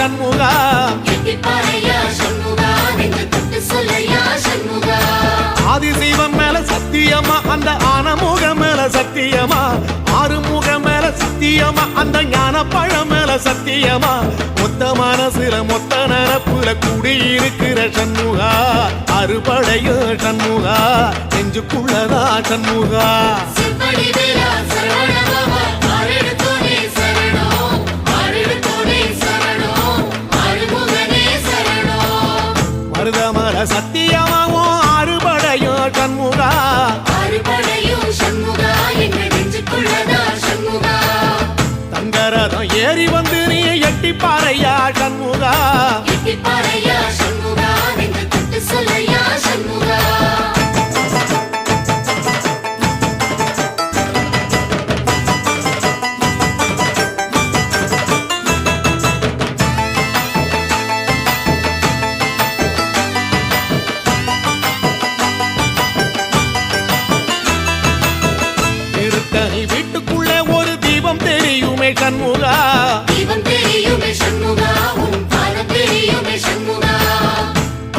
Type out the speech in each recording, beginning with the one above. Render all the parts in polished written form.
சண்முகா ஆதிசைவம் மேல சத்தியமா அந்த ஆனமுகம் மேல சத்தியமா ஆறுமுகம் மேல சத்தியமா அந்த ஞான பழம் மேல சத்தியமா மொத்த மனசுல மொத்த நரப்புல குடியிருக்கிற சண்முகா அறுபடையோ சண்முகா நெஞ்சுக்குள்ளதா சண்முகா மருதமர சத்தியமாவோ அறுபடையோ சண்முகா தங்கரதம் ஏறி வந்து நீ எட்டி பாறையா சண்முகா வீட்டுக்குள்ளே ஒரு தீபம் தெரியுமே சண்முகா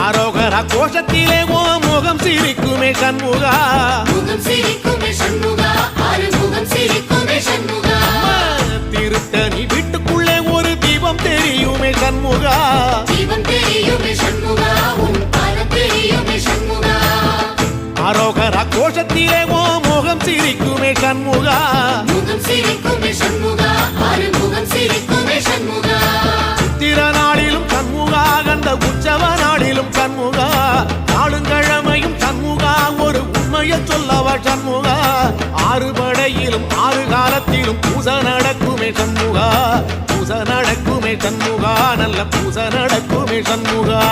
அரோகரா கோஷத்திலே ஓ முகம் சிரிக்குமே சண்முகா திருத்தணி வீட்டுக்குள்ளே ஒரு தீபம் தெரியுமே சண்முகா அரோகரா கோஷத்திலே ஓ முகம் சிரிக்குமே சண்முகா சித்திர நாளிலும் சண்முகா கந்த உற்சவ நாளிலும் சண்முகா நாடுங்கிழமையும் சண்முகா ஒரு உண்மையை சொல்லவா சண்முகா ஆறுபடையிலும் ஆறு காலத்திலும் பூச நடக்குமே சண்முகா பூச நடக்குமே சண்முகா நல்ல பூச நடக்குமே சண்முகா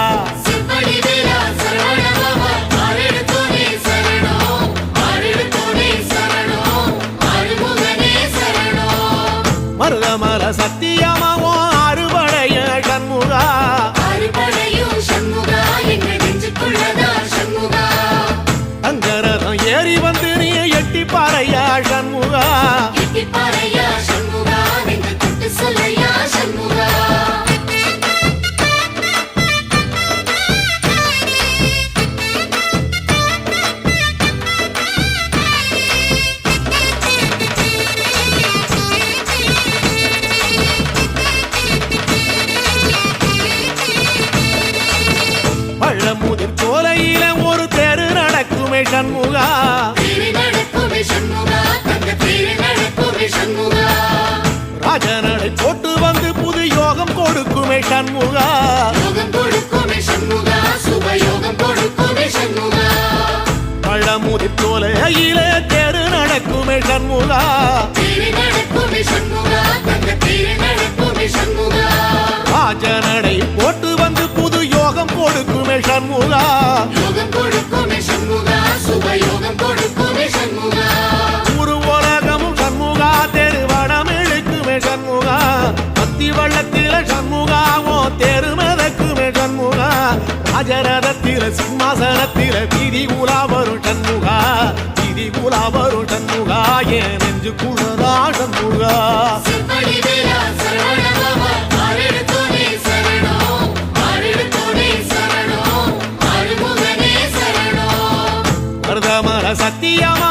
மருதமர சத்தியமாவோ அறுபடைய சண்முகா தங்கரதம் ஏறி வந்து நீ எட்டி பாறையா சண்முகா பழமுதிர் சோலையில ஒரு தெரு நடக்குமே சண்முகா ராஜனடை போட்டு வந்து புது யோகம் கொடுக்குமே சண்முகா பழமுதிர் சோலையில தெரு நடக்குமே சண்முகா ராஜனடை போட்டு வந்து புது யோகம் கொடுக்குமே சண்முகா ஒரு உலகமும் சண்முகா தெருவடம் இழுக்குமே சண்முகா பத்தி வள்ளத்தில சண்முகாவோ தெரு மதக்குமே சண்முகா ராஜரதத்தில சிம்மாசனத்தில வீதி உலா வரும் சண்முகா வீதி உலா வரும் சண்முகா என் நெஞ்சு குளதா சண்முகா மருதமர சத்தியமா